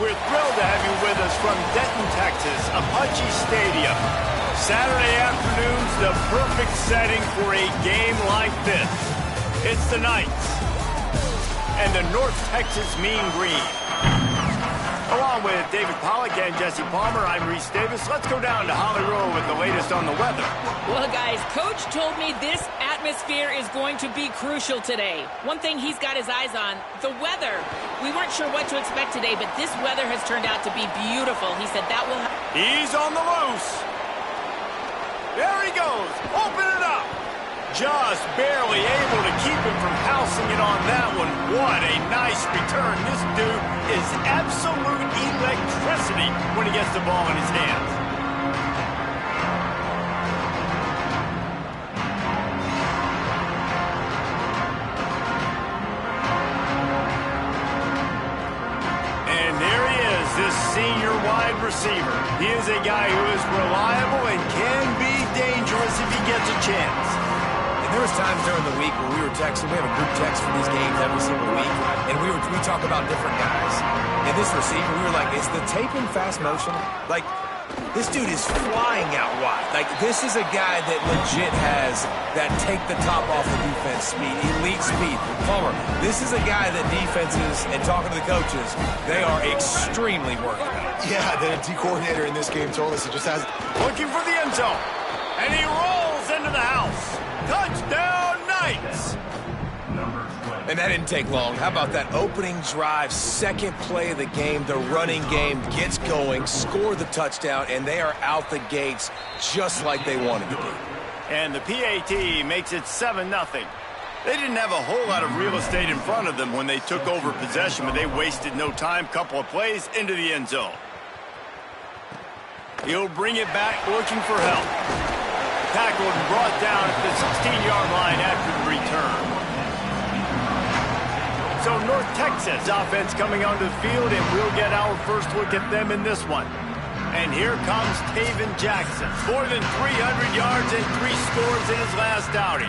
We're thrilled to have you with us from Denton, Texas, Apache Stadium. Saturday afternoon's the perfect setting for a game like this. It's the Knights and the North Texas Mean Green. Along with David Pollack and Jesse Palmer, I'm Reese Davis. Let's go down to Holly Rowe with the latest on the weather. Well, guys, Coach told me this atmosphere is going to be crucial today. One thing he's got his eyes on, the weather. We weren't sure what to expect today, but this weather has turned out to be beautiful. He said that will... He's on the loose. There he goes. Open it up. Just barely able to keep him from housing it on that one. What a nice return. This dude is absolute electricity when he gets the ball in his hands. And there he is, this senior wide receiver. He is a guy who is reliable and can be dangerous if he gets a chance. There was times during the week where we were texting. We have a group text for these games every single week, and we talk about different guys. And this receiver, we were like, is the tape in fast motion? Like, this dude is flying out wide. Like, this is a guy that legit has that take the top off the defense speed, elite speed. Palmer, this is a guy that defenses, and talking to the coaches, they are extremely worried about. Yeah, the D coordinator in this game told us he just has... Looking for the end zone, and he rolls into the house. Touchdown, Knights! And that didn't take long. How about that opening drive, second play of the game, the running game gets going, score the touchdown, and they are out the gates just like they wanted to be. And the PAT makes it 7-0. They didn't have a whole lot of real estate in front of them when they took over possession, but they wasted no time. Couple of plays into the end zone. He'll bring it back looking for help. Tackled and brought down at the 16-yard line after the return. So North Texas offense coming onto the field, and we'll get our first look at them in this one. And here comes Taven Jackson. More than 300 yards and 3 scores in his last outing.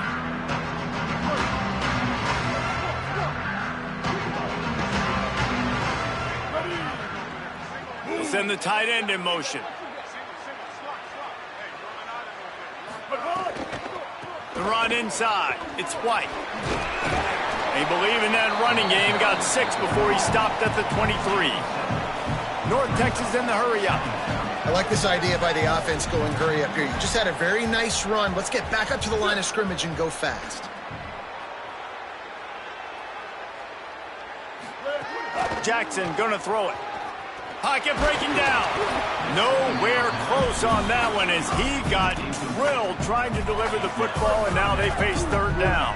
We'll send the tight end in motion. The run inside. It's White. They believe in that running game. Got 6 before he stopped at the 23. North Texas in the hurry-up. I like this idea by the offense going hurry up here. You just had a very nice run. Let's get back up to the line of scrimmage and go fast. Jackson gonna throw it. Pocket breaking down. Nowhere close on that one as he got drilled trying to deliver the football, and now they face third down.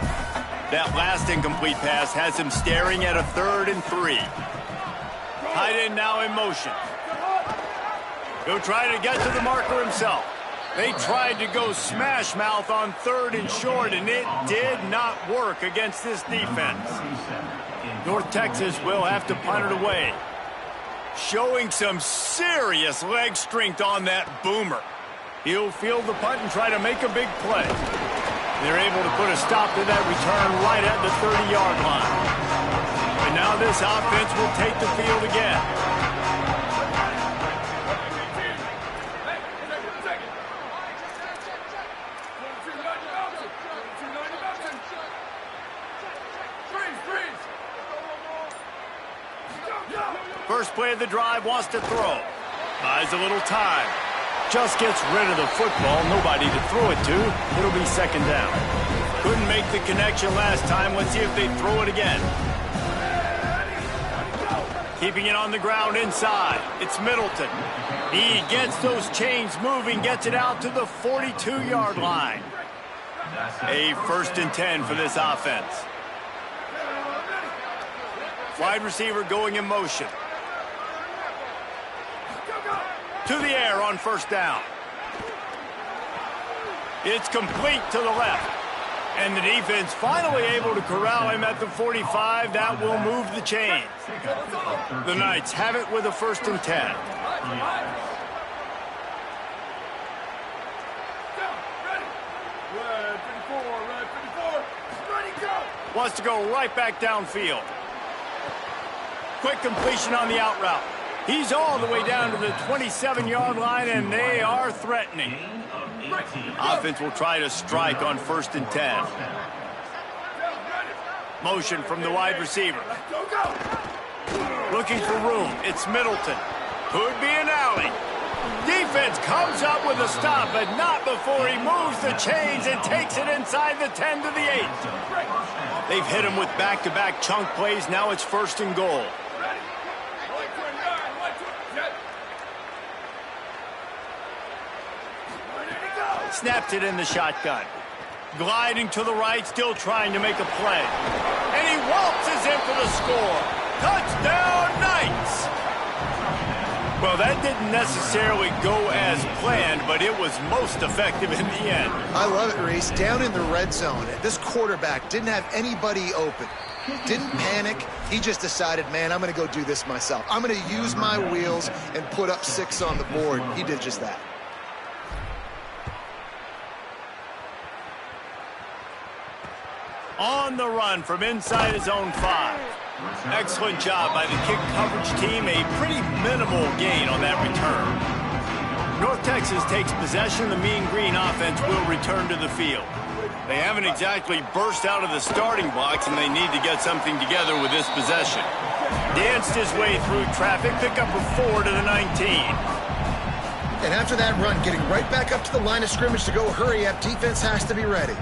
That last incomplete pass has him staring at a 3rd and 3. Tight end now in motion. He'll try to get to the marker himself. They tried to go smash mouth on 3rd and short, and it did not work against this defense. North Texas will have to punt it away. Showing some serious leg strength on that boomer. He'll field the punt and try to make a big play. They're able to put a stop to that return right at the 30-yard line. And now this offense will take the field again. First play of the drive, wants to throw. Buys a little time. Just gets rid of the football. Nobody to throw it to. It'll be 2nd down. Couldn't make the connection last time. Let's see if they throw it again. Keeping it on the ground inside. It's Middleton. He gets those chains moving, gets it out to the 42-yard line. A 1st and 10 for this offense. Wide receiver going in motion. To the air on 1st down. It's complete to the left. And the defense finally able to corral him at the 45. That will move the chains. The Knights have it with a 1st and 10. Wants to go right back downfield. Quick completion on the out route. He's all the way down to the 27-yard line, and they are threatening. Offense will try to strike on 1st and 10. Motion from the wide receiver. Looking for room. It's Middleton. Could be an alley. Defense comes up with a stop, but not before he moves the chains and takes it inside the 10 to the 8. They've hit him with back-to-back chunk plays. Now it's 1st and goal. Snapped it in the shotgun. Gliding to the right, still trying to make a play. And he waltzes in for the score. Touchdown, Knights! Well, that didn't necessarily go as planned, but it was most effective in the end. I love it, Reese. Down in the red zone, this quarterback didn't have anybody open. Didn't panic. He just decided, man, I'm going to go do this myself. I'm going to use my wheels and put up 6 on the board. He did just that. On the run from inside his own 5. Excellent job by the kick coverage team. A pretty minimal gain on that return. North Texas takes possession. The Mean Green offense will return to the field. They haven't exactly burst out of the starting blocks, and they need to get something together with this possession. Danced his way through traffic. Pick up a 4 to the 19. And after that run, getting right back up to the line of scrimmage to go hurry up, defense has to be ready.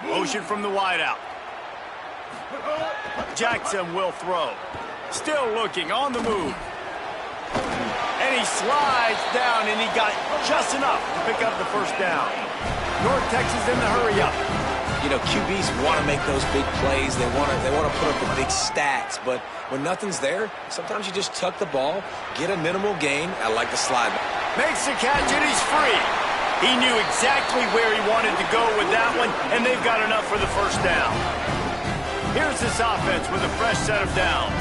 Motion from the wideout. Jackson will throw. Still looking, on the move. And he slides down, and he got just enough to pick up the 1st down. North Texas in the hurry-up. You know, QBs want to make those big plays. They want to put up the big stats. But when nothing's there, sometimes you just tuck the ball, get a minimal gain. I like the slide. Makes the catch, and he's free. He knew exactly where he wanted to go with that one, and they've got enough for the 1st down. Here's this offense with a fresh set of downs.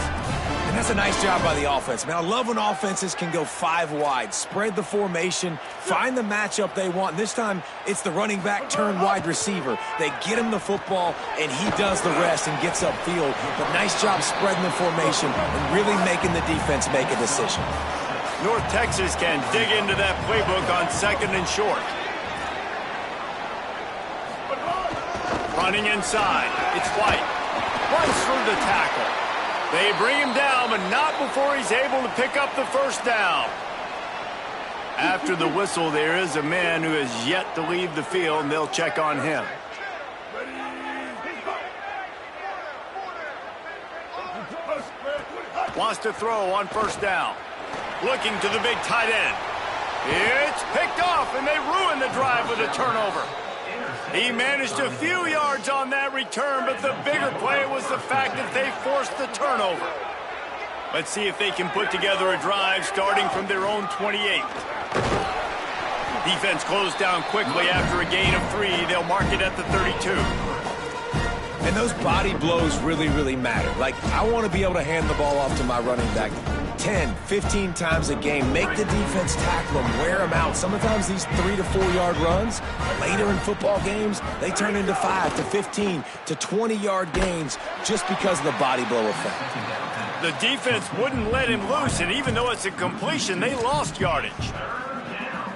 And that's a nice job by the offense, man. I love when offenses can go 5 wide, spread the formation, find the matchup they want. This time, it's the running back turned wide receiver. They get him the football, and he does the rest and gets upfield. But nice job spreading the formation and really making the defense make a decision. North Texas can dig into that playbook on 2nd and short. Running inside. It's White. Runs through the tackle. They bring him down, but not before he's able to pick up the 1st down. After the whistle, there is a man who has yet to leave the field, and they'll check on him. Wants to throw on 1st down. Looking to the big tight end. It's picked off, and they ruin the drive with a turnover. He managed a few yards on that return, but the bigger play was the fact that they forced the turnover. Let's see if they can put together a drive starting from their own 28. Defense closed down quickly after a gain of 3. They'll mark it at the 32. And those body blows really, really matter. Like, I want to be able to hand the ball off to my running back 10, 15 times a game. Make the defense tackle them, wear them out. Sometimes these 3 to 4 yard runs, later in football games, they turn into 5 to 15 to 20 yard gains just because of the body blow effect. The defense wouldn't let him loose, and even though it's a completion, they lost yardage.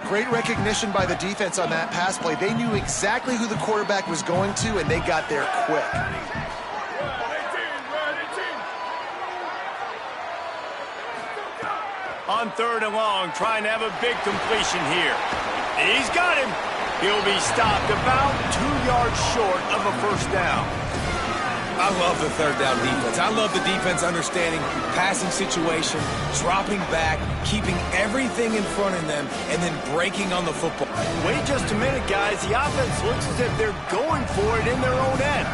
Great recognition by the defense on that pass play. They knew exactly who the quarterback was going to, and they got there quick. On 3rd and long, trying to have a big completion here. He's got him. He'll be stopped about 2 yards short of a 1st down. I love the 3rd down defense. I love the defense understanding passing situation, dropping back, keeping everything in front of them, and then breaking on the football. Wait just a minute, guys. The offense looks as if they're going for it in their own end.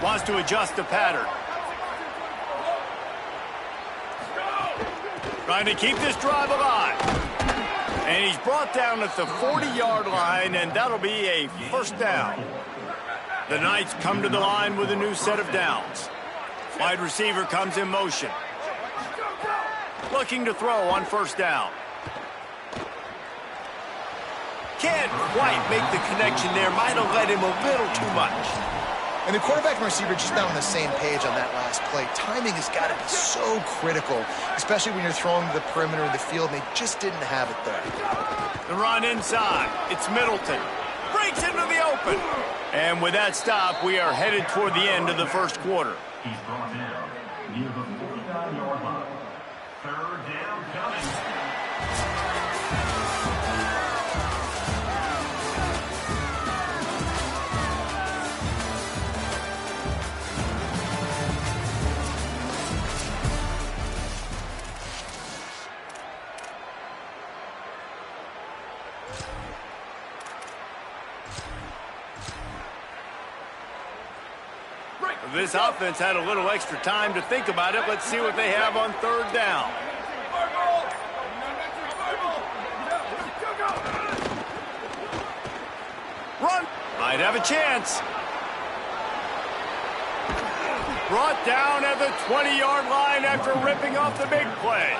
Wants to adjust the pattern. Trying to keep this drive alive. And he's brought down at the 40-yard line, and that'll be a 1st down. The Knights come to the line with a new set of downs. Wide receiver comes in motion. Looking to throw on 1st down. Can't quite make the connection there. Might have led him a little too much. And the quarterback and receiver just not on the same page on that last play. Timing has got to be so critical, especially when you're throwing to the perimeter of the field, and they just didn't have it there. The run inside. It's Middleton. Breaks into the open. And with that stop, we are headed toward the end of the first quarter. He's brought down near the 49-yard line. Third down coming. This offense had a little extra time to think about it. Let's see what they have on third down. Run. Might have a chance. Brought down at the 20-yard line after ripping off the big play.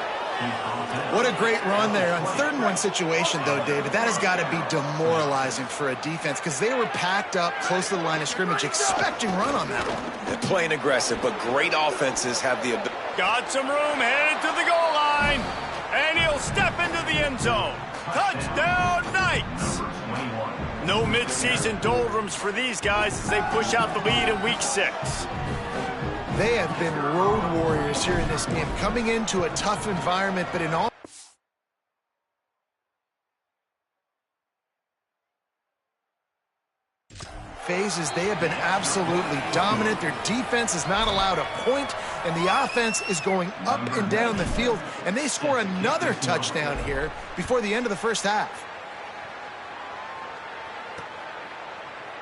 What a great run there. On 3rd and 1 situation, though, David, that has got to be demoralizing for a defense because they were packed up close to the line of scrimmage, expecting run on that one. They're playing aggressive, but great offenses have the ability. Got some room, headed to the goal line, and he'll step into the end zone. Touchdown, Knights! No midseason doldrums for these guys as they push out the lead in Week 6. They have been road warriors here in this game, coming into a tough environment, but in all phases, they have been absolutely dominant. Their defense is not allowed a point, and the offense is going up and down the field, and they score another touchdown here before the end of the first half.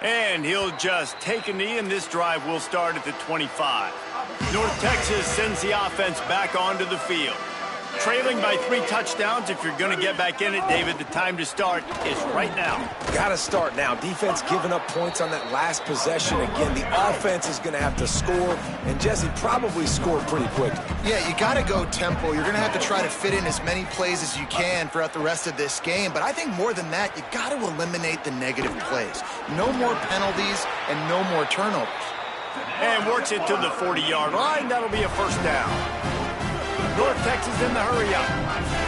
And he'll just take a knee, and this drive will start at the 25. North Texas sends the offense back onto the field. Trailing by 3 touchdowns. If you're going to get back in it, David, the time to start is right now. Got to start now. Defense giving up points on that last possession. Again, the offense is going to have to score, and Jesse probably scored pretty quick. Yeah, you got to go tempo. You're going to have to try to fit in as many plays as you can throughout the rest of this game. But I think more than that, you got to eliminate the negative plays. No more penalties and no more turnovers. And works it to the 40-yard line. That'll be a first down. North Texas in the hurry-up.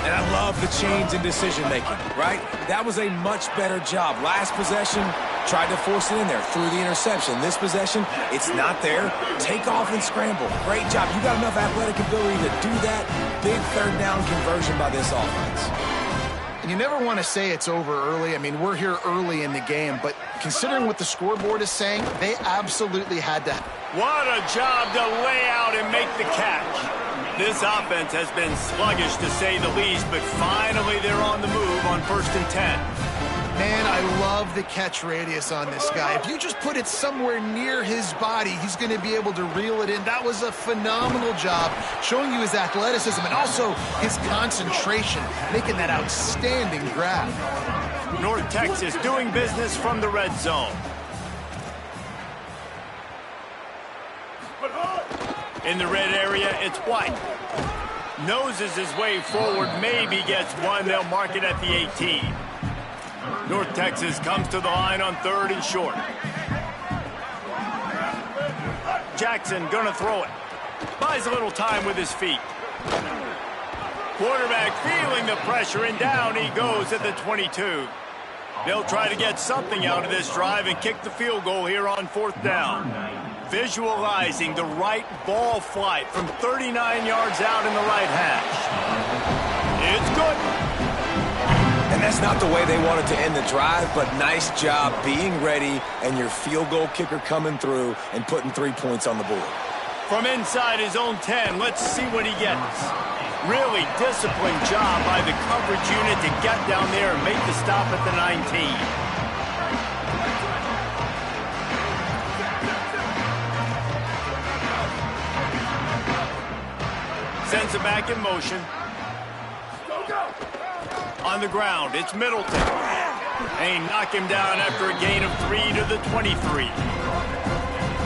And I love the change in decision-making, right? That was a much better job. Last possession, tried to force it in there, threw the interception. This possession, it's not there. Take off and scramble. Great job. You got enough athletic ability to do that. Big third down conversion by this offense. And you never want to say it's over early. I mean, we're here early in the game, but considering what the scoreboard is saying, they absolutely had to. What a job to lay out and make the catch. This offense has been sluggish, to say the least, but finally they're on the move on 1st and 10. Man, I love the catch radius on this guy. If you just put it somewhere near his body, he's going to be able to reel it in. That was a phenomenal job, showing you his athleticism and also his concentration, making that outstanding grab. North Texas doing business from the red zone. In the red area, it's White. Noses his way forward, maybe gets one. They'll mark it at the 18. North Texas comes to the line on 3rd and short. Jackson gonna throw it. Buys a little time with his feet. Quarterback feeling the pressure, and down he goes at the 22. They'll try to get something out of this drive and kick the field goal here on 4th down. Visualizing the right ball flight from 39 yards out in the right hash. It's good. And that's not the way they wanted to end the drive, but nice job being ready and your field goal kicker coming through and putting 3 points on the board. From inside his own 10, let's see what he gets. Really disciplined job by the coverage unit to get down there and make the stop at the 19. Sends it back in motion. On the ground, it's Middleton. They knock him down after a gain of 3 to the 23.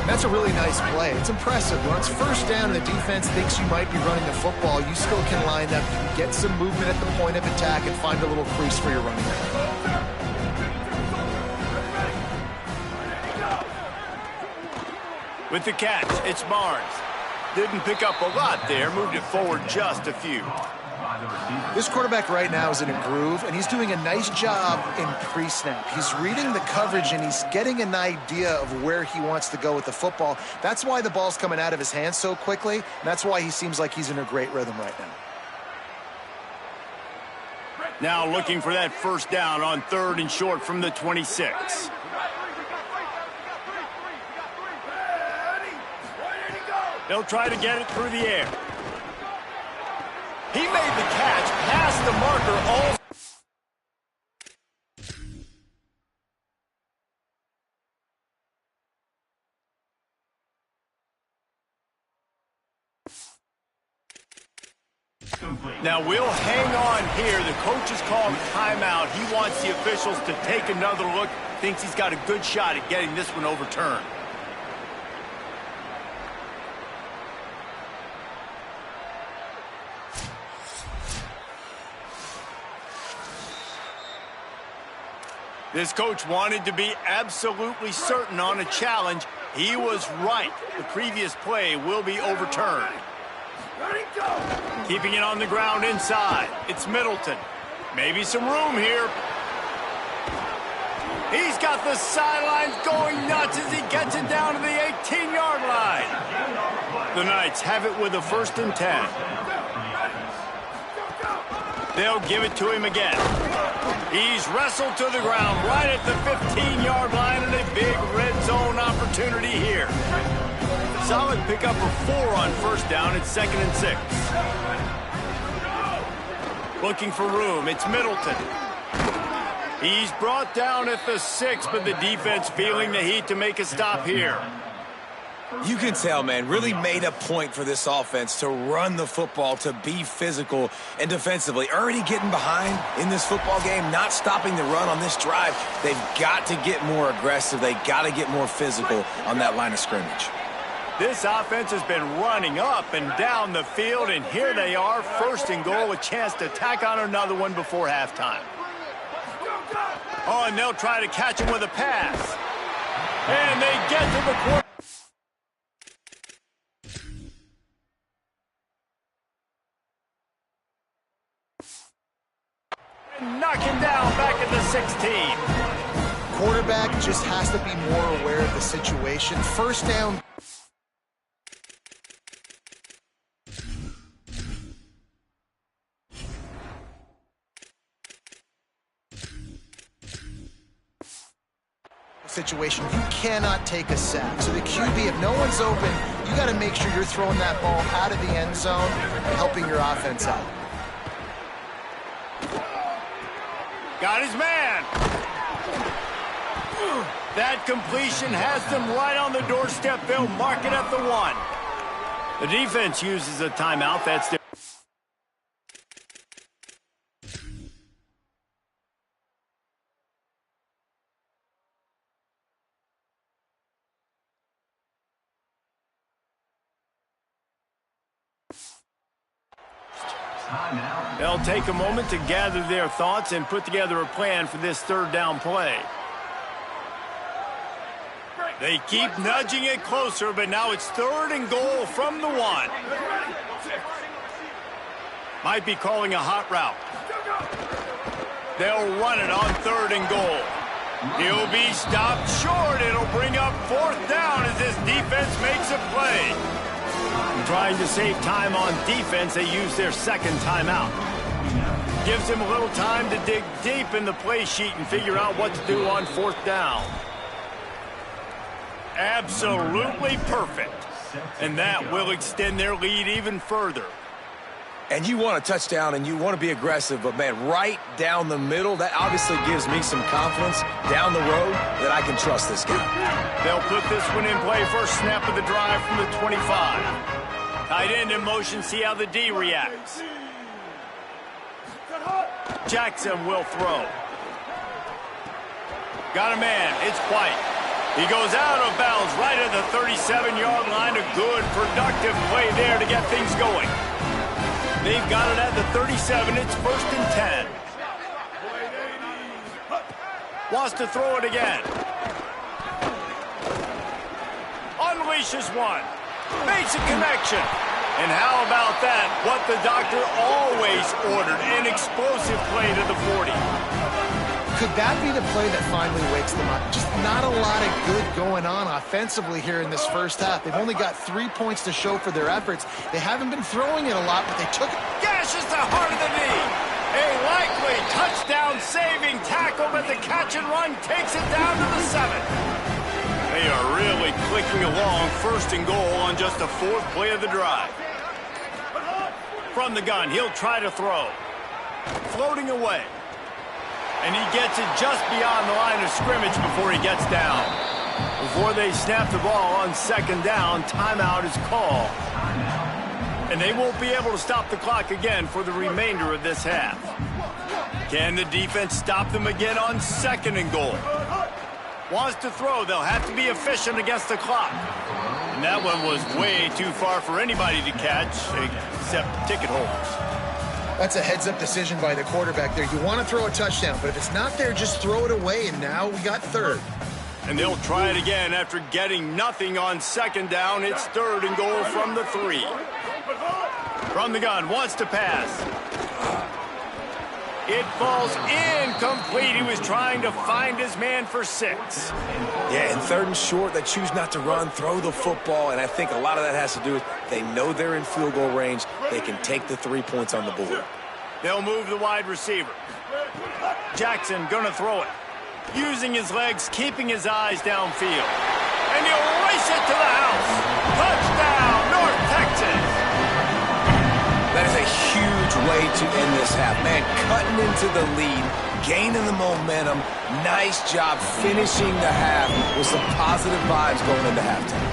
That's a really nice play. It's impressive. When it's 1st down and the defense thinks you might be running the football, you still can line up, get some movement at the point of attack, and find a little crease for your running back. With the catch, it's Barnes. Didn't pick up a lot there, moved it forward just a few. This quarterback right now is in a groove, and he's doing a nice job in pre-snap. He's reading the coverage, and he's getting an idea of where he wants to go with the football. That's why the ball's coming out of his hands so quickly, and that's why he seems like he's in a great rhythm right now. Now looking for that first down on 3rd and short from the 26. They'll try to get it through the air. He made the catch past the marker all. Now we'll hang on here. The coach has called timeout. He wants the officials to take another look. Thinks he's got a good shot at getting this one overturned. This coach wanted to be absolutely certain on a challenge. He was right. The previous play will be overturned. Keeping it on the ground inside. It's Middleton. Maybe some room here. He's got the sidelines going nuts as he gets it down to the 18-yard line. The Knights have it with a 1st and 10. They'll give it to him again. He's wrestled to the ground right at the 15-yard line, and a big red zone opportunity here. Solid pickup of 4 on 1st down. It's 2nd and 6. Looking for room. It's Middleton. He's brought down at the 6, but the defense feeling the heat to make a stop here. You can tell, man, really made a point for this offense to run the football, to be physical and defensively. Already getting behind in this football game, not stopping the run on this drive. They've got to get more aggressive. They've got to get more physical on that line of scrimmage. This offense has been running up and down the field, and here they are, 1st and goal, a chance to tack on another one before halftime. Oh, and they'll try to catch him with a pass. And they get to the quarter. Knock him down back at the 16. Quarterback just has to be more aware of the situation. 1st down. Situation, you cannot take a sack. So the QB, if no one's open, you got to make sure you're throwing that ball out of the end zone and helping your offense out. Got his man. That completion has them right on the doorstep. They'll mark it at the 1. The defense uses a timeout. That's their. They'll take a moment to gather their thoughts and put together a plan for this 3rd down play. They keep nudging it closer, but now it's 3rd and goal from the 1. Might be calling a hot route. They'll run it on 3rd and goal. He'll be stopped short. It'll bring up 4th down as this defense makes a play. Trying to save time on defense, they use their 2nd timeout. Gives him a little time to dig deep in the play sheet and figure out what to do on 4th down. Absolutely perfect. And that will extend their lead even further. And you want a touchdown and you want to be aggressive, but, man, right down the middle, that obviously gives me some confidence down the road that I can trust this guy. They'll put this one in play. First snap of the drive from the 25. Tight end in motion, see how the D reacts. Jackson will throw. Got a man, it's White. He goes out of bounds right at the 37-yard line. A good, productive play there to get things going. They've got it at the 37. It's 1st and 10. Wants to throw it again. unleashes one. Makes a connection. And how about that? What the doctor always ordered, an explosive play to the 40. Could that be the play that finally wakes them up? Just not a lot of good going on offensively here in this first half. They've only got 3 points to show for their efforts. They haven't been throwing it a lot, but they took it. Gashes the heart of the knee. A likely touchdown-saving tackle, but the catch and run takes it down to the 7. They are really clicking along, first and goal on just the 4th play of the drive. From the gun, he'll try to throw. Floating away. And he gets it just beyond the line of scrimmage before he gets down. Before they snap the ball on 2nd down, timeout is called. And they won't be able to stop the clock again for the remainder of this half. Can the defense stop them again on 2nd and goal? Wants to throw, they'll have to be efficient against the clock. And that one was way too far for anybody to catch, except ticket holders. That's a heads-up decision by the quarterback there. You want to throw a touchdown, but if it's not there, just throw it away, and now we got 3rd. And they'll try it again after getting nothing on 2nd down. It's 3rd and goal from the 3. From the gun, wants to pass. It falls incomplete. He was trying to find his man for 6. Yeah, and 3rd and short, they choose not to run, throw the football, and I think a lot of that has to do with they know they're in field goal range. They can take the 3 points on the board. They'll move the wide receiver. Jackson gonna throw it. Using his legs, keeping his eyes downfield. And he'll race it to the house. Touchdown, North Texas. That is a huge way to end this half. Man, cutting into the lead, gaining the momentum. Nice job finishing the half with some positive vibes going into halftime.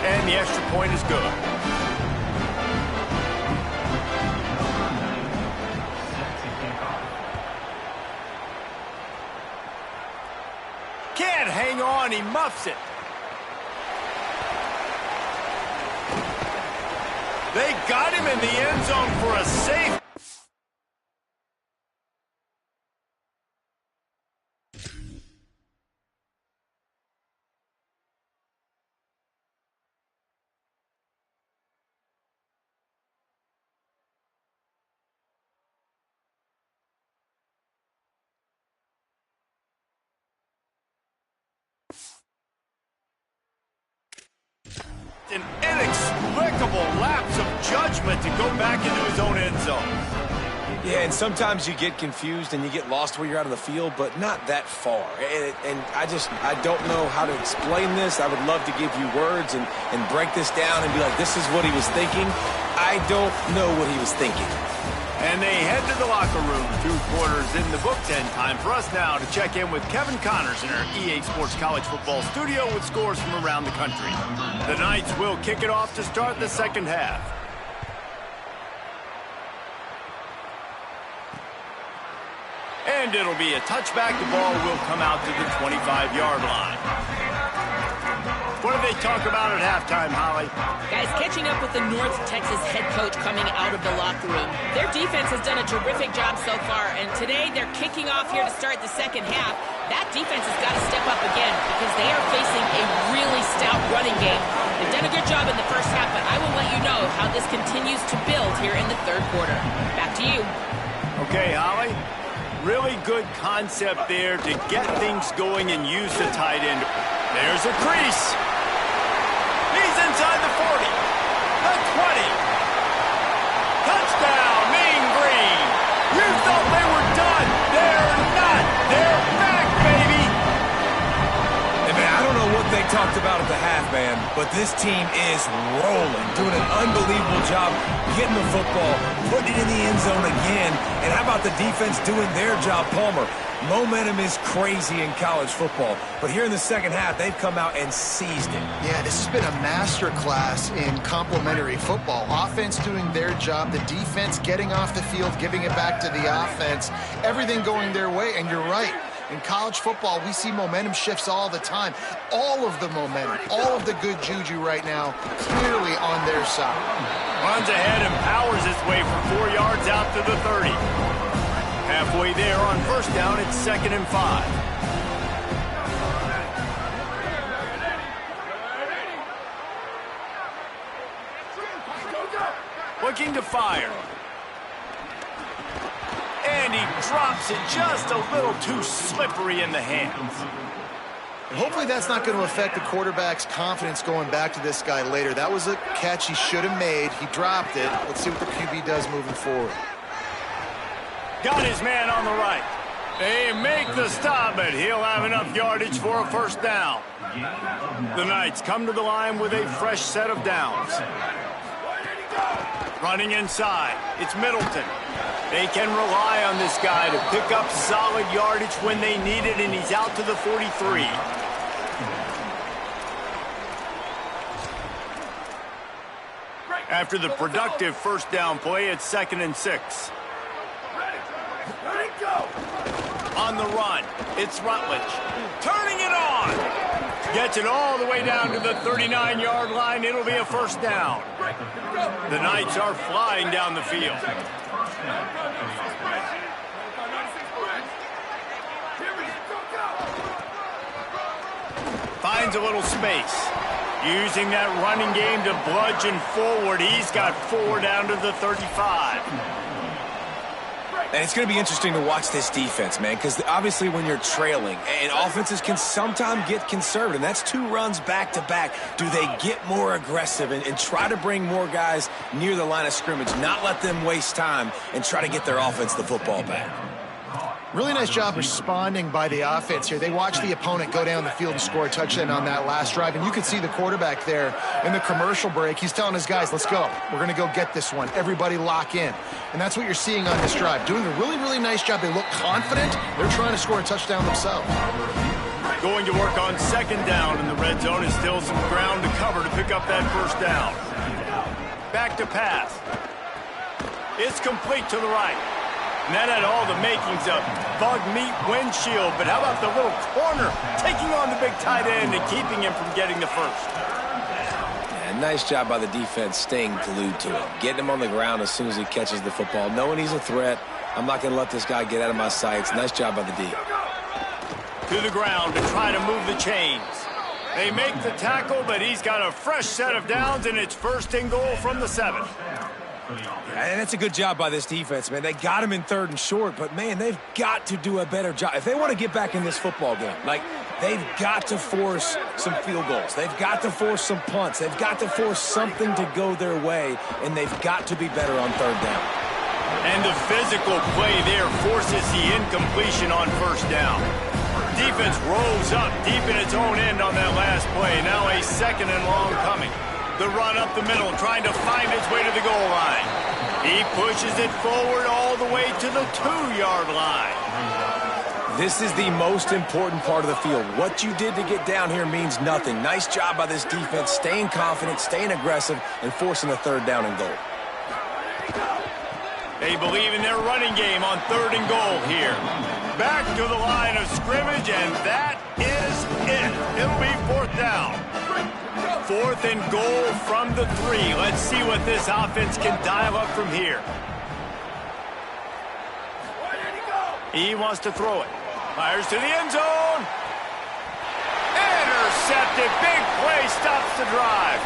And the extra point is good. Can't hang on, he muffs it. They got him in the end zone for a safe. An inexplicable lapse of judgment to go back into his own end zone. Yeah, and sometimes you get confused and you get lost where you're out of the field, but not that far. And I don't know how to explain this. I would love to give you words and break this down and be like, this is what he was thinking. I don't know what he was thinking. And they head to the locker room. 2 quarters in the books, and time for us now to check in with Kevin Connors in our EA Sports College Football studio with scores from around the country. The Knights will kick it off to start the 2nd half. And it'll be a touchback. The ball will come out to the 25-yard line. What do they talk about at halftime, Holly? Guys, catching up with the North Texas head coach coming out of the locker room. Their defense has done a terrific job so far, and today they're kicking off here to start the 2nd half. That defense has got to step up again because they are facing a really stout running game. They've done a good job in the first half, but I will let you know how this continues to build here in the 3rd quarter. Back to you. Okay, Holly. Really good concept there to get things going and use the tight end. There's a crease. He's inside the 40, the 20. Touchdown, Mean Green. You thought they were done. They're not. They're back, baby. Hey, man, I don't know what they talked about at the half, man, but this team is rolling, doing an unbelievable job getting the football, putting it in the end zone again. And how about the defense doing their job, Palmer? Momentum is crazy in college football, but here in the 2nd half, they've come out and seized it. Yeah, this has been a master class in complementary football. Offense doing their job, the defense getting off the field, giving it back to the offense, everything going their way, and you're right. In college football, we see momentum shifts all the time. All of the momentum, all of the good juju right now, clearly on their side. Runs ahead and powers his way for 4 yards out to the 30. Halfway there on 1st down, it's 2nd and 5. Looking to fire. And he drops it just a little too slippery in the hands. And hopefully that's not going to affect the quarterback's confidence going back to this guy later. That was a catch he should have made. He dropped it. Let's see what the QB does moving forward. Got his man on the right. They make the stop, but he'll have enough yardage for a first down. The Knights come to the line with a fresh set of downs. Running inside, it's Middleton. They can rely on this guy to pick up solid yardage when they need it, and he's out to the 43. After the productive first down play, it's 2nd and 6. On the run, it's Rutledge. Turning it on. Gets it all the way down to the 39-yard line. It'll be a first down. The Knights are flying down the field. Finds a little space. Using that running game to bludgeon forward. He's got 4 down to the 35. And it's going to be interesting to watch this defense, man, because obviously when you're trailing, and offenses can sometimes get conservative. That's 2 runs back-to-back. Do they get more aggressive and try to bring more guys near the line of scrimmage, not let them waste time, and try to get their offense the football back? Really nice job responding by the offense here. They watched the opponent go down the field and score a touchdown on that last drive, and you could see the quarterback there in the commercial break. He's telling his guys, let's go. We're going to go get this one. Everybody lock in. And that's what you're seeing on this drive. Doing a really, really nice job. They look confident. They're trying to score a touchdown themselves. Going to work on 2nd down in the red zone is still some ground to cover to pick up that first down. Back to pass. It's complete to the right. And that had all the makings of bug meat windshield. But how about the little corner taking on the big tight end and keeping him from getting the first? Yeah, nice job by the defense staying glued to him. Getting him on the ground as soon as he catches the football. Knowing he's a threat. I'm not going to let this guy get out of my sights. Nice job by the D. To the ground to try to move the chains. They make the tackle, but he's got a fresh set of downs, and it's 1st and goal from the 7. And that's a good job by this defense, man. They got him in 3rd and short, but, man, they've got to do a better job. If they want to get back in this football game, like, they've got to force some field goals. They've got to force some punts. They've got to force something to go their way, and they've got to be better on 3rd down. And the physical play there forces the incompletion on 1st down. Defense rolls up deep in its own end on that last play. Now a 2nd and long coming. The run up the middle, trying to find its way to the goal line. He pushes it forward all the way to the 2-yard line. This is the most important part of the field. What you did to get down here means nothing. Nice job by this defense, staying confident, staying aggressive, and forcing a 3rd down and goal. They believe in their running game on 3rd and goal here. Back to the line of scrimmage, and that is it. It'll be 4th down. 4th and goal from the 3. Let's see what this offense can dial up from here. He wants to throw it. Fires to the end zone. Intercepted. Big play stops the drive.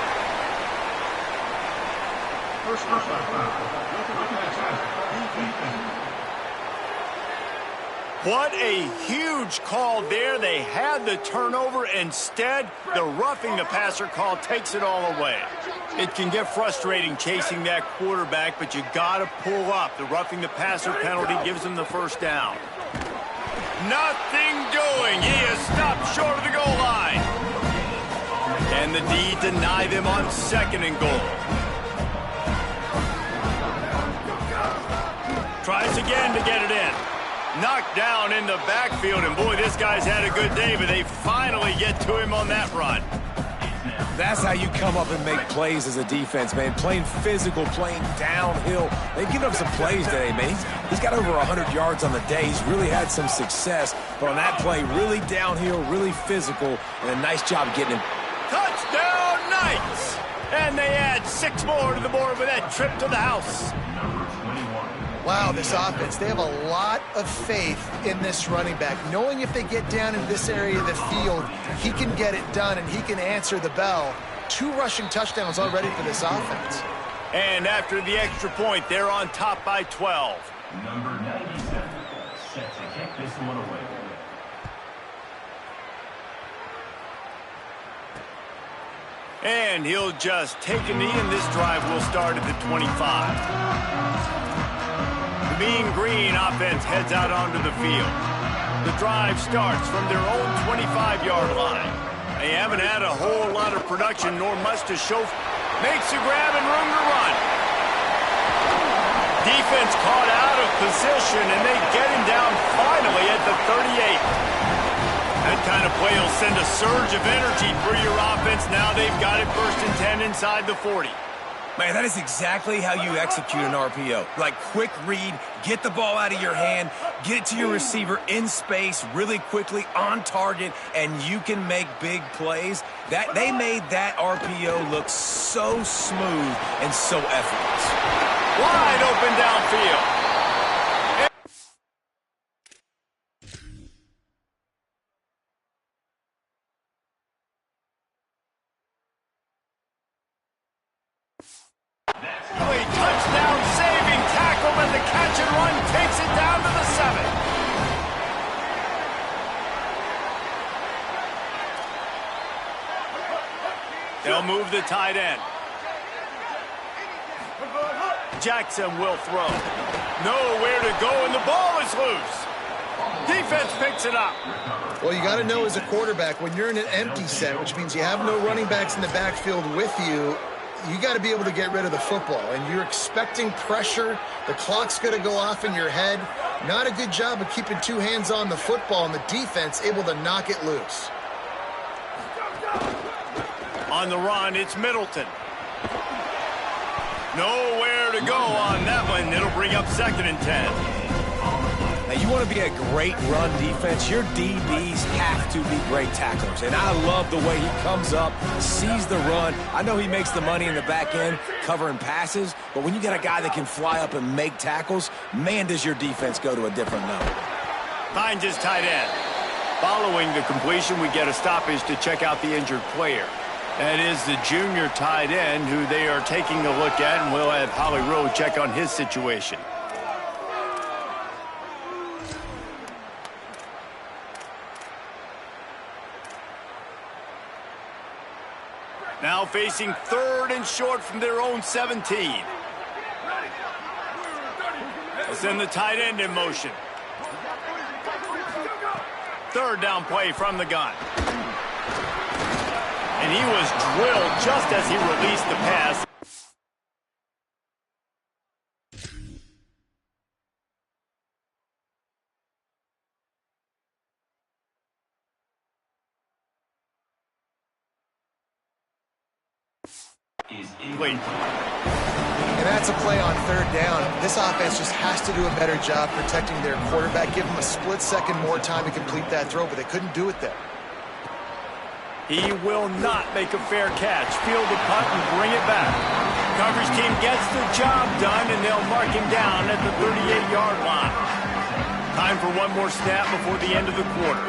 What a huge call there. They had the turnover. Instead, the roughing the passer call takes it all away. It can get frustrating chasing that quarterback, but you got to pull up. The roughing the passer penalty gives them the first down. Nothing doing. He is stopped short of the goal line. And the D deny them on 2nd and goal. Tries again to get it in. Knocked down in the backfield, and boy, this guy's had a good day, but they finally get to him on that run. That's how you come up and make plays as a defense, man. Playing physical, playing downhill. They've given up some plays today, man. He's got over 100 yards on the day. He's really had some success. But on that play, really downhill, really physical, and a nice job getting him. Touchdown, Knights! And they add 6 more to the board with that trip to the house. Wow, this offense, they have a lot of faith in this running back, knowing if they get down in this area of the field, he can get it done and he can answer the bell. 2 rushing touchdowns already for this offense. And after the extra point, they're on top by 12. Number 97, set to kick this one away. And he'll just take a knee, and this drive will start at the 25. The Mean Green offense heads out onto the field. The drive starts from their own 25-yard line. They haven't had a whole lot of production, nor much to show. Makes a grab and room to run. Defense caught out of position, and they get him down finally at the 38. That kind of play will send a surge of energy through your offense. Now they've got it 1st and 10 inside the 40. Man, that is exactly how you execute an RPO. Like, quick read, get the ball out of your hand, get it to your receiver in space really quickly, on target, and you can make big plays. They made that RPO look so smooth and so effortless. Wide open downfield. Touchdown saving tackle, and the catch and run takes it down to the 7. They'll move the tight end. Jackson will throw. Nowhere to go, and the ball is loose. Defense picks it up. Well, you got to know as a quarterback, when you're in an empty set, which means you have no running backs in the backfield with you, you got to be able to get rid of the football, and you're expecting pressure. The clock's going to go off in your head. Not a good job of keeping two hands on the football, and the defense able to knock it loose. On the run, it's Middleton. Nowhere to go on that one. It'll bring up 2nd and 10. Now, you want to be a great run defense, your DBs have to be great tacklers. And I love the way he comes up, sees the run. I know he makes the money in the back end covering passes, but when you got a guy that can fly up and make tackles, man, does your defense go to a different level. Finds his tight end. Following the completion, we get a stoppage to check out the injured player. That is the junior tight end who they are taking a look at, and we'll have Holly Rowe check on his situation. Now facing 3rd and short from their own 17. They'll send the tight end in motion. 3rd down play from the gun. And he was drilled just as he released the pass. Wait. And that's a play on 3rd down. This offense just has to do a better job protecting their quarterback. Give him a split second more time to complete that throw, but they couldn't do it there. He will not make a fair catch. Field the punt and bring it back. Coverage team gets the job done, and they'll mark him down at the 38-yard line. Time for one more snap before the end of the quarter.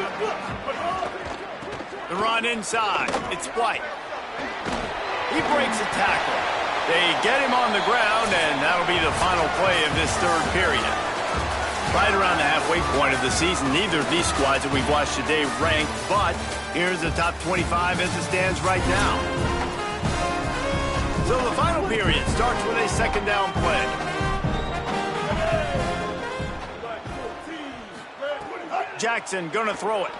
The run inside. It's White. He breaks a tackle. They get him on the ground, and that'll be the final play of this 3rd period. Right around the halfway point of the season, neither of these squads that we've watched today ranked, but here's the top 25 as it stands right now. So the final period starts with a 2nd down play. Jackson gonna throw it.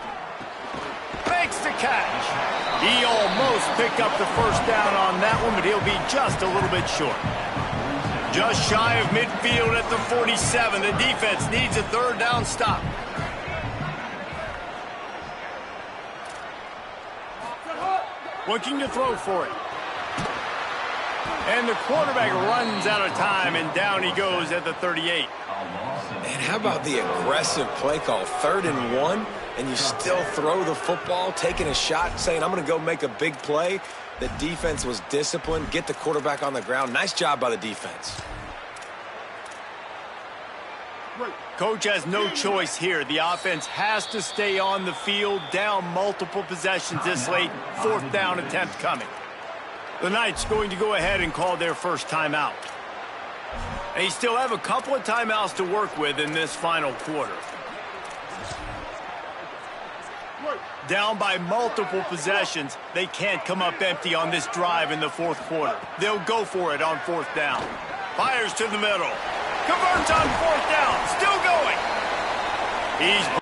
Makes the catch. He almost picked up the 1st down on that one, but he'll be just a little bit short. Just shy of midfield at the 47. The defense needs a 3rd down stop. Looking to throw for it. And the quarterback runs out of time, and down he goes at the 38. And how about the aggressive play call? 3rd and 1, and you still throw the football, taking a shot, saying, I'm going to go make a big play. The defense was disciplined, get the quarterback on the ground. Nice job by the defense. Coach has no choice here. The offense has to stay on the field, down multiple possessions this late. 4th down attempt coming. The Knights going to go ahead and call their first timeout. They still have a couple of timeouts to work with in this final quarter. Down by multiple possessions, they can't come up empty on this drive in the fourth quarter. They'll go for it on fourth down. Fires to the middle. Converts on fourth down. Still going. He's...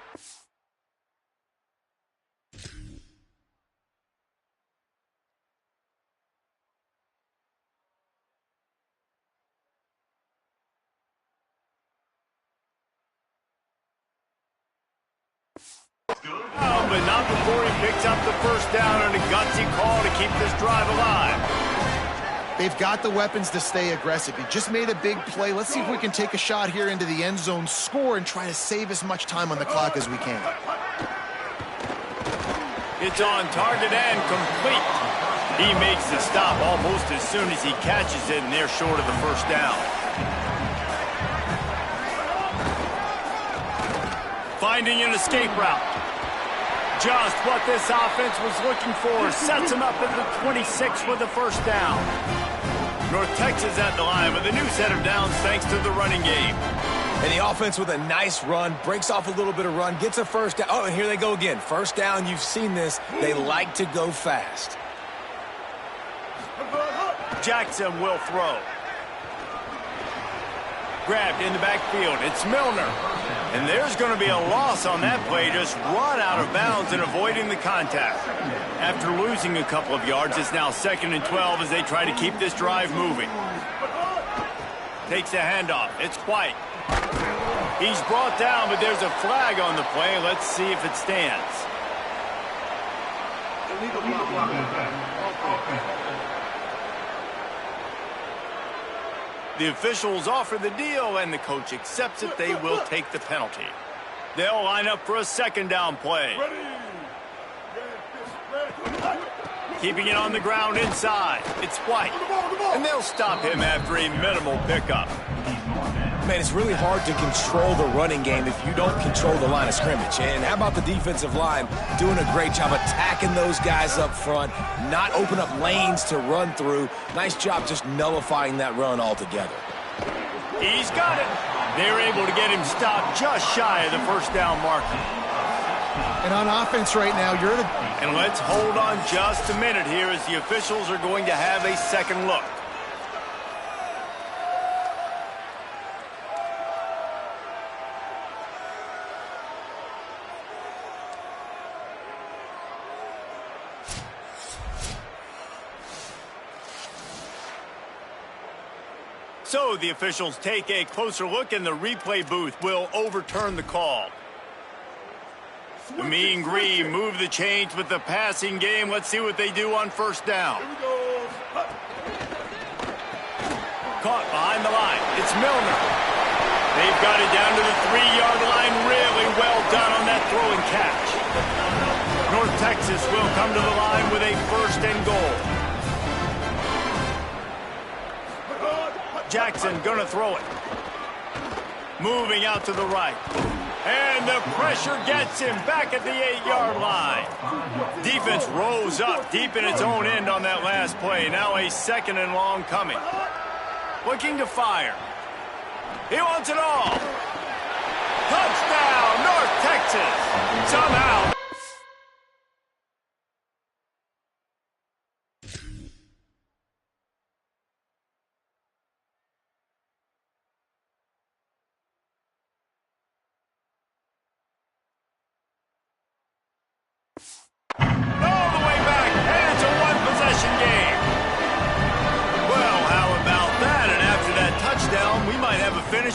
but not before he picks up the first down and a gutsy call to keep this drive alive. They've got the weapons to stay aggressive. He just made a big play. Let's see if we can take a shot here into the end zone, score, and try to save as much time on the clock as we can. It's on target and complete. He makes the stop almost as soon as he catches it, and they're short of the first down. Finding an escape route. Just what this offense was looking for. Sets him up at the 26 with the first down. North Texas at the line with a new set of downs thanks to the running game. And the offense with a nice run, breaks off a little bit of run, gets a first down. Oh, and here they go again. First down, you've seen this. They like to go fast. Jackson will throw. Grabbed in the backfield. It's Milner. And there's going to be a loss on that play. Just run out of bounds and avoiding the contact. After losing a couple of yards, it's now 2nd and 12 as they try to keep this drive moving. Takes the handoff. It's White. He's brought down, but there's a flag on the play. Let's see if it stands. The officials offer the deal, and the coach accepts it. They will take the penalty. They'll line up for a second down play. Keeping it on the ground inside. It's White. And they'll stop him after a minimal pickup. Man, it's really hard to control the running game if you don't control the line of scrimmage. And how about the defensive line doing a great job attacking those guys up front, not open up lanes to run through. Nice job just nullifying that run altogether. He's got it. They're able to get him stopped just shy of the first down marker. And on offense right now, you're the... And let's hold on just a minute here as the officials are going to have a second look. So the officials take a closer look, and the replay booth will overturn the call. The Mean Green move the chains with the passing game. Let's see what they do on first down. Caught behind the line. It's Milner. They've got it down to the 3-yard line. Really well done on that throw and catch. North Texas will come to the line with a 1st and goal. Jackson gonna throw it. Moving out to the right. And the pressure gets him back at the 8-yard line. Defense rose up deep in its own end on that last play. Now a 2nd and long coming. Looking to fire. He wants it all. Touchdown, North Texas. Somehow.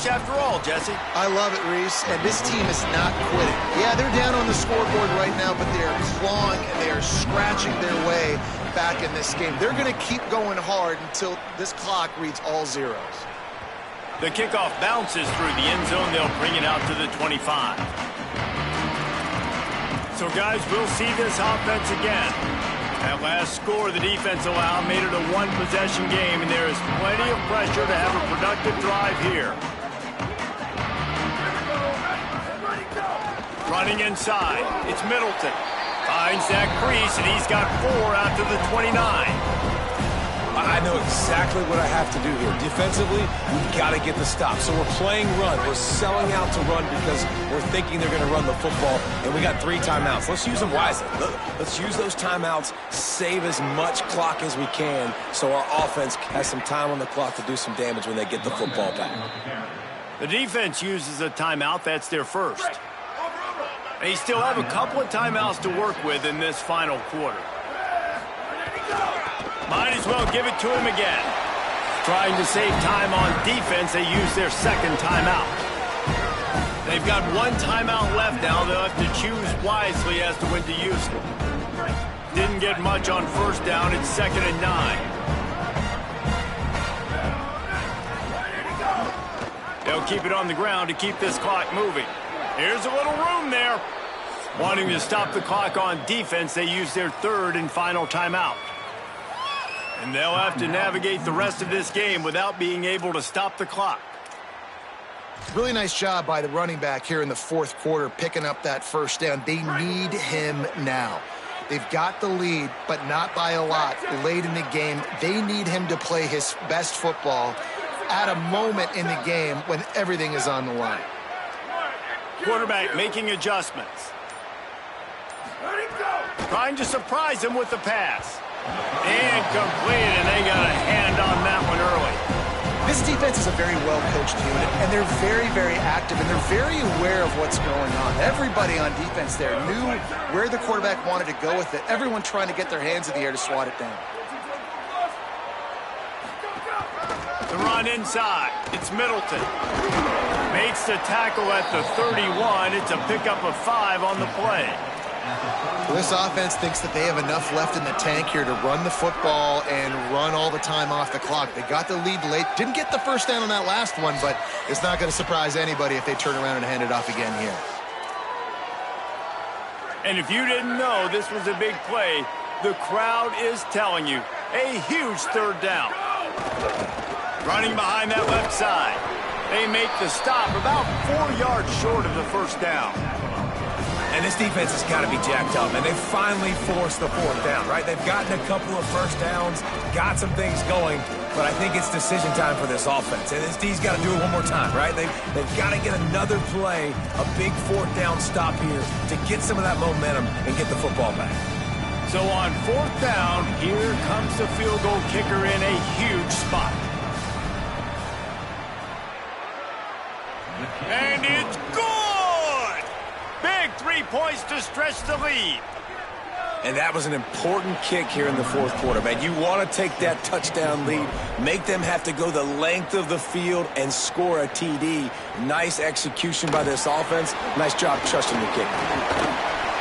After all, Jesse. I love it, Reese, and this team is not quitting. Yeah, they're down on the scoreboard right now, but they are clawing and they are scratching their way back in this game. They're going to keep going hard until this clock reads all zeros. The kickoff bounces through the end zone. They'll bring it out to the 25. So, guys, we'll see this offense again. That last score the defense allowed made it a one-possession game, and there is plenty of pressure to have a productive drive here. Running inside, it's Middleton. Finds that crease, and he's got 4 out to the 29. I know exactly what I have to do here. Defensively, we've got to get the stop. So we're playing run. We're selling out to run because we're thinking they're going to run the football, and we got 3 timeouts. Let's use them wisely. Let's use those timeouts, save as much clock as we can so our offense has some time on the clock to do some damage when they get the football back. The defense uses a timeout. That's their first. They still have a couple of timeouts to work with in this final quarter. Might as well give it to him again. Trying to save time on defense, they use their second timeout. They've got 1 timeout left now. They'll have to choose wisely as to when to use it. Didn't get much on first down. It's 2nd and 9. They'll keep it on the ground to keep this clock moving. Here's a little room there. Wanting to stop the clock on defense, they use their 3rd and final timeout. And they'll have to navigate the rest of this game without being able to stop the clock. Really nice job by the running back here in the 4th quarter, picking up that first down. They need him now. They've got the lead, but not by a lot late in the game. They need him to play his best football at a moment in the game when everything is on the line. Quarterback making adjustments. Trying to surprise him with the pass. Incomplete, and they got a hand on that one early. This defense is a very well-coached unit, and they're very, very active, and they're very aware of what's going on. Everybody on defense there knew where the quarterback wanted to go with it. Everyone trying to get their hands in the air to swat it down. The run inside. It's Middleton. Makes the tackle at the 31. It's a pickup of 5 on the play. This offense thinks that they have enough left in the tank here to run the football and run all the time off the clock. They got the lead late. Didn't get the first down on that last one, but it's not going to surprise anybody if they turn around and hand it off again here. And if you didn't know this was a big play, the crowd is telling you. A huge 3rd down. Running behind that left side. They make the stop about 4 yards short of the first down. And this defense has got to be jacked up, and they finally forced the 4th down, right? They've gotten a couple of first downs, got some things going, but I think it's decision time for this offense. And this D's got to do it one more time, right? They've got to get another play, a big 4th down stop here to get some of that momentum and get the football back. So on 4th down, here comes the field goal kicker in a huge spot. And it's good! Big 3 points to stretch the lead. And that was an important kick here in the 4th quarter, man. You want to take that touchdown lead, make them have to go the length of the field and score a TD. Nice execution by this offense. Nice job trusting the kick.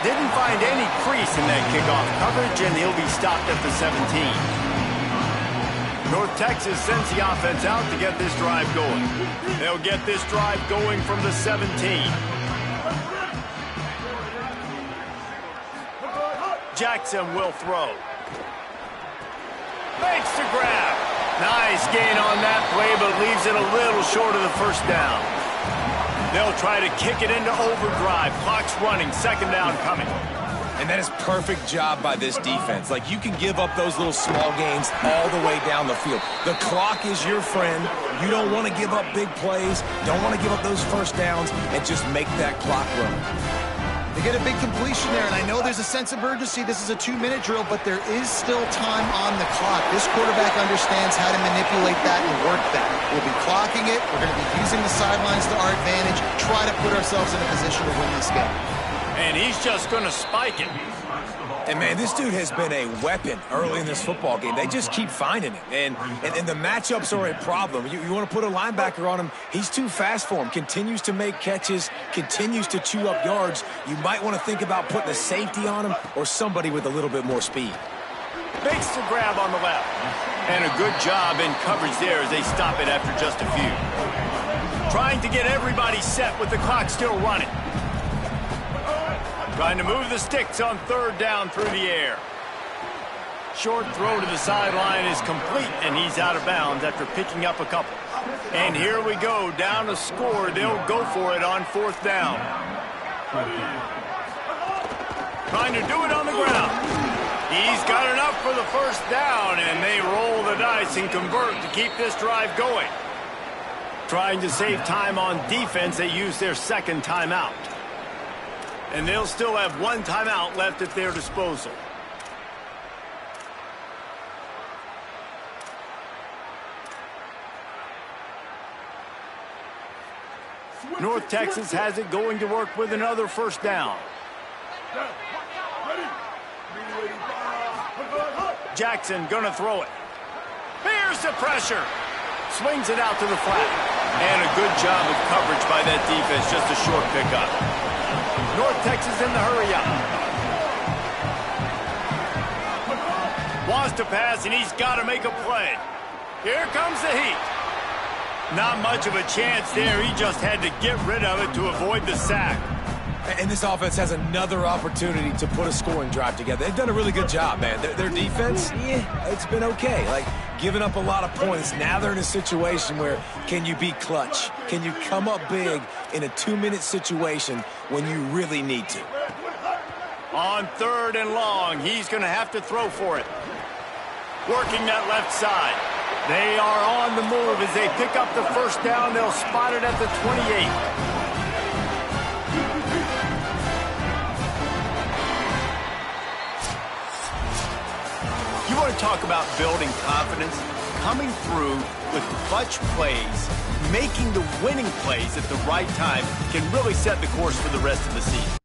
Didn't find any crease in that kickoff coverage, and he'll be stopped at the 17. North Texas sends the offense out to get this drive going. They'll get this drive going from the 17. Jackson will throw. Makes the grab. Nice gain on that play, but leaves it a little short of the first down. They'll try to kick it into overdrive. Clock's running. 2nd down coming. And that is perfect job by this defense. Like, you can give up those little small gains all the way down the field. The clock is your friend. You don't want to give up big plays. Don't want to give up those first downs, and just make that clock run. They get a big completion there, and I know there's a sense of urgency. This is a 2-minute drill, but there is still time on the clock. This quarterback understands how to manipulate that and work that. We'll be clocking it. We're going to be using the sidelines to our advantage, try to put ourselves in a position to win this game. And he's just going to spike it. And, man, this dude has been a weapon early in this football game. They just keep finding it. And the matchups are a problem. You want to put a linebacker on him, he's too fast for him. Continues to make catches, continues to chew up yards. You might want to think about putting a safety on him or somebody with a little bit more speed. Makes the grab on the left. And a good job in coverage there as they stop it after just a few. Trying to get everybody set with the clock still running. Trying to move the sticks on 3rd down through the air. Short throw to the sideline is complete, and he's out of bounds after picking up a couple. And here we go, down a score. They'll go for it on 4th down. Trying to do it on the ground. He's got enough for the first down, and they roll the dice and convert to keep this drive going. Trying to save time on defense, they use their second timeout. And they'll still have one timeout left at their disposal. North Texas has it going to work with another first down. Jackson gonna throw it. Here's the pressure. Swings it out to the flat. And a good job of coverage by that defense. Just a short pickup. North Texas in the hurry up. Wants to pass, and he's got to make a play. Here comes the heat. Not much of a chance there. He just had to get rid of it to avoid the sack. And this offense has another opportunity to put a scoring drive together. They've done a really good job, man. Their defense, yeah, it's been okay. Like, giving up a lot of points. Now they're in a situation where can you be clutch? Can you come up big in a 2-minute situation when you really need to? On 3rd and long, he's going to have to throw for it. Working that left side. They are on the move as they pick up the first down. They'll spot it at the 28. You want to talk about building confidence? Coming through with clutch plays, making the winning plays at the right time can really set the course for the rest of the season.